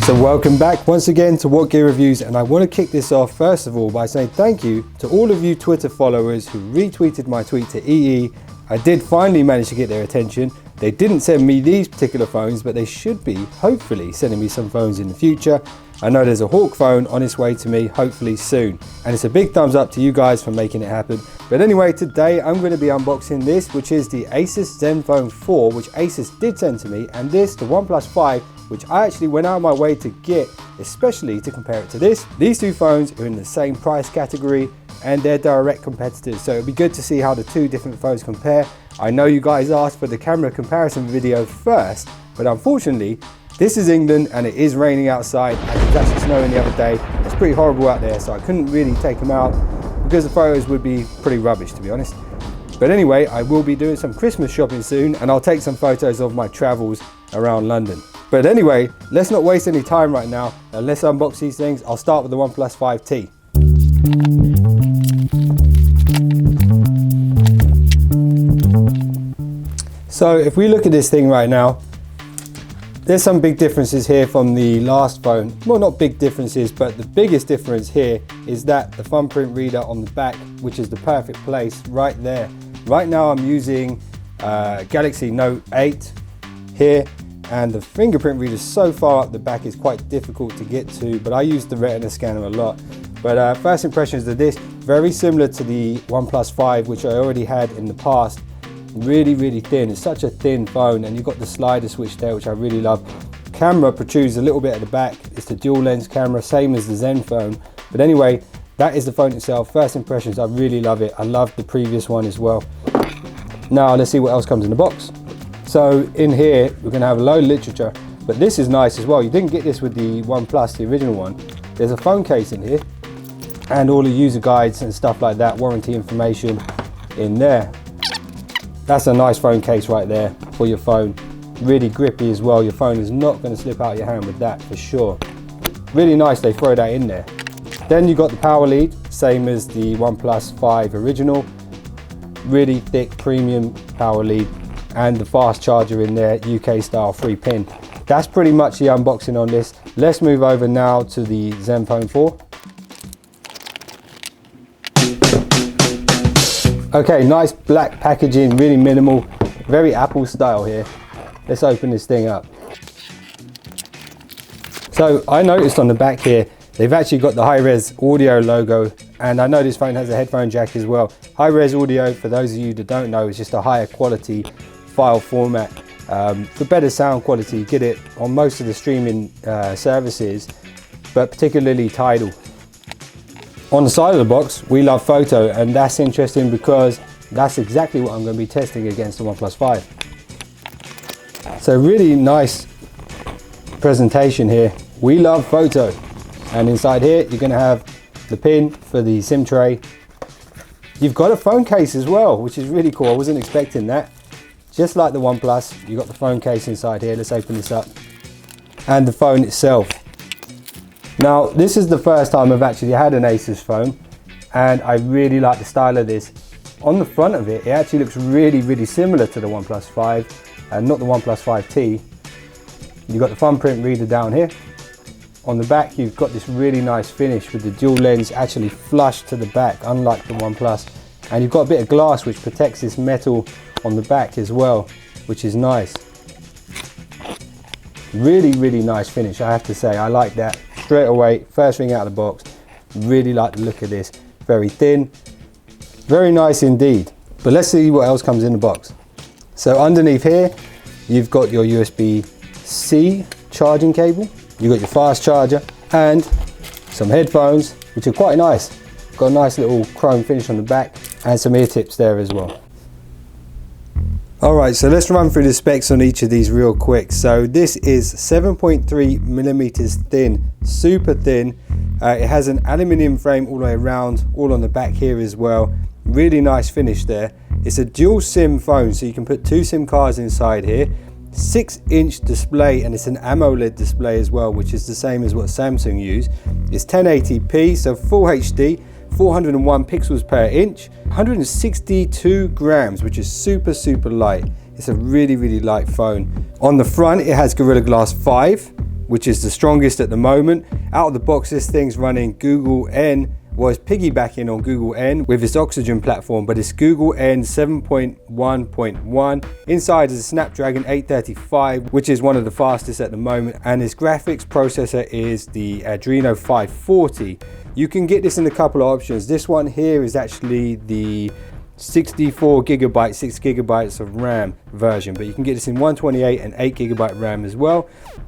So welcome back once again to What Gear Reviews, and I want to kick this off first of all by saying thank you to all of you Twitter followers who retweeted my tweet to EE. I did finally manage to get their attention. They didn't send me these particular phones, but they should be hopefully sending me some phones in the future. I know there's a Hawk phone on its way to me hopefully soon, and it's a big thumbs up to you guys for making it happen. But anyway, today I'm going to be unboxing this, which is the Asus Zenfone 4, which Asus did send to me, and this, the OnePlus 5, which I actually went out of my way to get, especially to compare it to this. These two phones are in the same price category and they're direct competitors, so it'll be good to see how the two different phones compare. I know you guys asked for the camera comparison video first, but unfortunately this is England and it is raining outside and it was actually snowing the other day. It's pretty horrible out there, so I couldn't really take them out because the photos would be pretty rubbish, to be honest. But anyway, I will be doing some Christmas shopping soon and I'll take some photos of my travels around London. But anyway, let's not waste any time right now. Let's unbox these things. I'll start with the OnePlus 5T. So if we look at this thing right now, there's some big differences here from the last phone. Well, not big differences, but the biggest difference here is that the thumbprint reader on the back, which is the perfect place right there. Right now I'm using Galaxy Note 8 here, and the fingerprint reader so far up the back is quite difficult to get to, but I use the retina scanner a lot. But first impressions of this, very similar to the OnePlus 5, which I already had in the past. Really thin. It's such a thin phone, and you've got the slider switch there, which I really love. Camera protrudes a little bit at the back. It's the dual lens camera, same as the Zenfone. But anyway, that is the phone itself. First impressions, I really love it. I loved the previous one as well. Now let's see what else comes in the box. So in here, we're going to have a load of literature, but this is nice as well. You didn't get this with the OnePlus, the original one. There's a phone case in here and all the user guides and stuff like that, warranty information in there. That's a nice phone case right there for your phone. Really grippy as well. Your phone is not going to slip out of your hand with that for sure. Really nice they throw that in there. Then you got the power lead, same as the OnePlus 5 original. Really thick premium power lead, and the fast charger in there, UK style 3-pin. That's pretty much the unboxing on this. Let's move over now to the Zenfone 4. Okay, nice black packaging, really minimal, very Apple style here. Let's open this thing up. So I noticed on the back here, they've actually got the high-res audio logo, and I know this phone has a headphone jack as well. High-res audio, for those of you that don't know, is just a higher quality file format for better sound quality. You get it on most of the streaming services, but particularly Tidal. On the side of the box, we love photo, and that's interesting because that's exactly what I'm going to be testing against the OnePlus 5. So really nice presentation here. We love photo, and inside here you're going to have the pin for the SIM tray. You've got a phone case as well, which is really cool. I wasn't expecting that. Just like the OnePlus, you've got the phone case inside here. Let's open this up. And the phone itself. Now, this is the first time I've actually had an Asus phone, and I really like the style of this. On the front of it, it actually looks really similar to the OnePlus 5, and not the OnePlus 5T. You've got the thumbprint reader down here. On the back, you've got this really nice finish with the dual lens actually flush to the back, unlike the OnePlus. And you've got a bit of glass which protects this metal on the back as well, which is nice. Really nice finish, I have to say. I like that straight away, first thing out of the box. Really like the look of this. Very thin, very nice indeed. But let's see what else comes in the box. So underneath here, you've got your USB-C charging cable. You've got your fast charger and some headphones, which are quite nice. Got a nice little chrome finish on the back and some ear tips there as well. Alright, so let's run through the specs on each of these real quick. So this is 7.3 millimeters thin, super thin. It has an aluminium frame all the way around, all on the back here as well. Really nice finish there. It's a dual SIM phone, so you can put 2 SIM cards inside here. 6-inch display, and it's an AMOLED display as well, which is the same as what Samsung use. It's 1080p, so full HD. 401 pixels per inch, 162 grams, which is super light. It's a really light phone. On the front, it has Gorilla Glass 5, which is the strongest at the moment. Out of the box, this thing's running Google N, was piggybacking on Google N with its Oxygen platform, but it's Google N 7.1.1. Inside is a Snapdragon 835, which is one of the fastest at the moment, and its graphics processor is the Adreno 540. You can get this in a couple of options. This one here is actually the 64 gigabyte, 6 gigabytes of RAM version, but you can get this in 128 and 8 gigabyte RAM as well.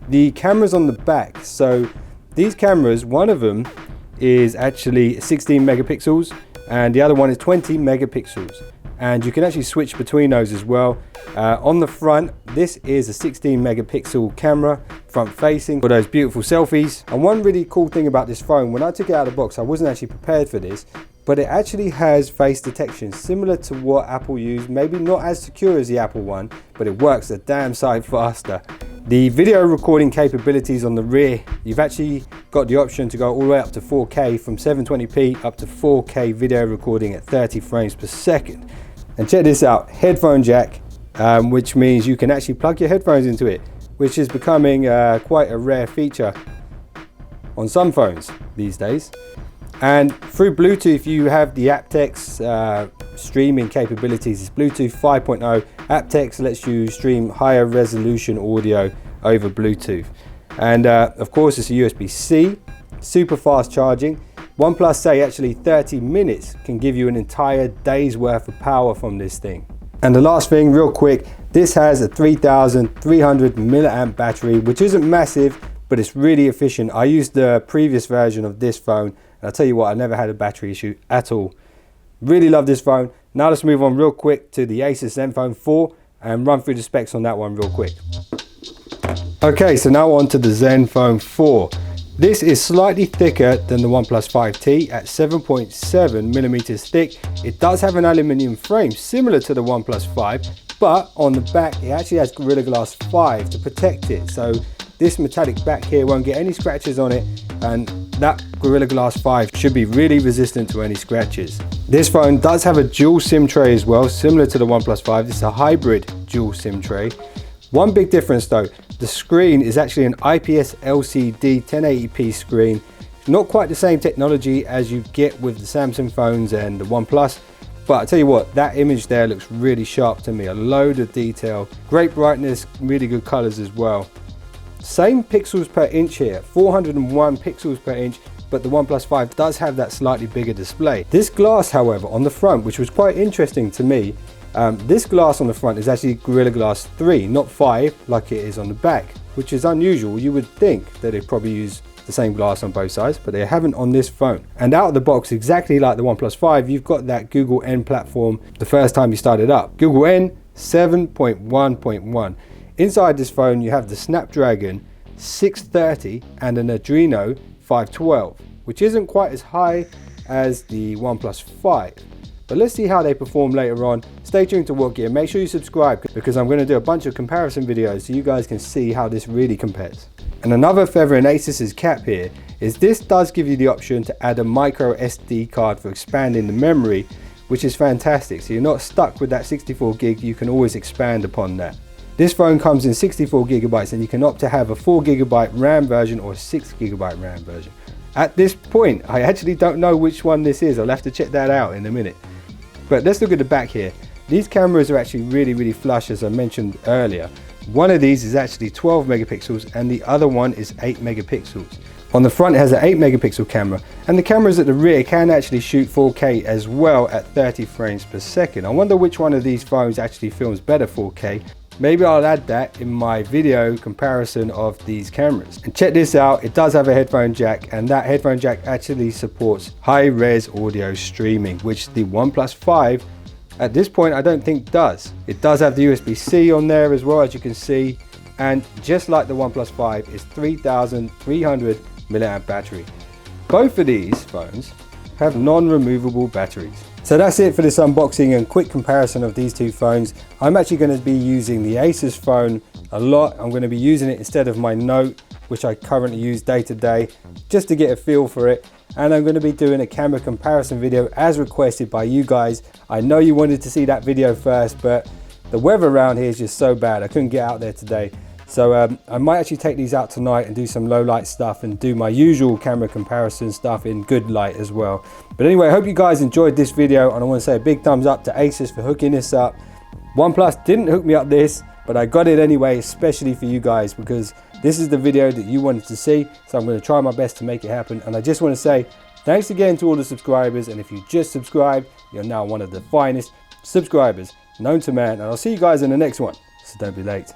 The cameras on the back, so these cameras, one of them is actually 16 megapixels and the other one is 20 megapixels, and you can actually switch between those as well. On the front, this is a 16 megapixel camera front facing for those beautiful selfies. And one really cool thing about this phone, when I took it out of the box, I wasn't actually prepared for this, but it actually has face detection similar to what Apple used. Maybe not as secure as the Apple one, but it works a damn sight faster. The video recording capabilities on the rear, you've actually got the option to go all the way up to 4K, from 720p up to 4K video recording at 30 frames per second. And check this out, headphone jack, which means you can actually plug your headphones into it, which is becoming quite a rare feature on some phones these days. And through Bluetooth, you have the aptX streaming capabilities. It's Bluetooth 5.0. aptX lets you stream higher resolution audio over Bluetooth. And of course, it's a USB-C, super fast charging. OnePlus say actually 30 minutes can give you an entire day's worth of power from this thing. And the last thing, real quick, this has a 3,300 milliamp battery, which isn't massive, but it's really efficient. I used the previous version of this phone, and I'll tell you what, I never had a battery issue at all. Really love this phone. Now let's move on real quick to the Asus Zenfone 4 and run through the specs on that one real quick. Okay, so now on to the Zenfone 4. This is slightly thicker than the OnePlus 5T at 7.7 millimeters thick. It does have an aluminium frame similar to the OnePlus 5, but on the back it actually has Gorilla Glass 5 to protect it. So this metallic back here won't get any scratches on it, and that Gorilla Glass 5 should be really resistant to any scratches. This phone does have a dual SIM tray as well, similar to the OnePlus 5. This is a hybrid dual SIM tray. One big difference though, the screen is actually an IPS LCD 1080p screen. Not quite the same technology as you get with the Samsung phones and the OnePlus, but I tell you what, that image there looks really sharp to me. A load of detail, great brightness, really good colors as well. Same pixels per inch here, 401 pixels per inch, but the OnePlus 5 does have that slightly bigger display. This glass, however, on the front, which was quite interesting to me, this glass on the front is actually Gorilla Glass 3, not 5 like it is on the back, which is unusual. You would think that they'd probably use the same glass on both sides, but they haven't on this phone. And out of the box, exactly like the OnePlus 5, you've got that Google N platform the first time you start it up. Google N 7.1.1. Inside this phone, you have the Snapdragon 630 and an Adreno 512, which isn't quite as high as the OnePlus 5. But let's see how they perform later on. Stay tuned to What Gear. Make sure you subscribe, because I'm going to do a bunch of comparison videos so you guys can see how this really compares. And another feather in Asus's cap here is this does give you the option to add a micro SD card for expanding the memory, which is fantastic. So you're not stuck with that 64 gig, you can always expand upon that. This phone comes in 64 gigabytes and you can opt to have a 4 gigabyte RAM version or a 6 gigabyte RAM version. At this point, I actually don't know which one this is. I'll have to check that out in a minute. But let's look at the back here. These cameras are actually really flush, as I mentioned earlier. One of these is actually 12 megapixels and the other one is 8 megapixels. On the front it has an 8 megapixel camera, and the cameras at the rear can actually shoot 4K as well at 30 frames per second. I wonder which one of these phones actually films better 4K. Maybe I'll add that in my video comparison of these cameras. And check this out, it does have a headphone jack, and that headphone jack actually supports high-res audio streaming, which the OnePlus 5 at this point I don't think does. It does have the USB-C on there as well, as you can see, and just like the OnePlus 5, it's 3,300 milliamp battery. Both of these phones have non-removable batteries. So that's it for this unboxing and quick comparison of these two phones. I'm actually going to be using the Asus phone a lot. I'm going to be using it instead of my Note, which I currently use day to day, just to get a feel for it. And I'm going to be doing a camera comparison video as requested by you guys. I know you wanted to see that video first, but the weather around here is just so bad. I couldn't get out there today. So I might actually take these out tonight and do some low light stuff and do my usual camera comparison stuff in good light as well. But anyway, I hope you guys enjoyed this video, and I want to say a big thumbs up to Asus for hooking this up. OnePlus didn't hook me up this, but I got it anyway, especially for you guys, because this is the video that you wanted to see. So I'm going to try my best to make it happen. And I just want to say thanks again to all the subscribers. And if you just subscribed, you're now one of the finest subscribers known to man. And I'll see you guys in the next one. So don't be late.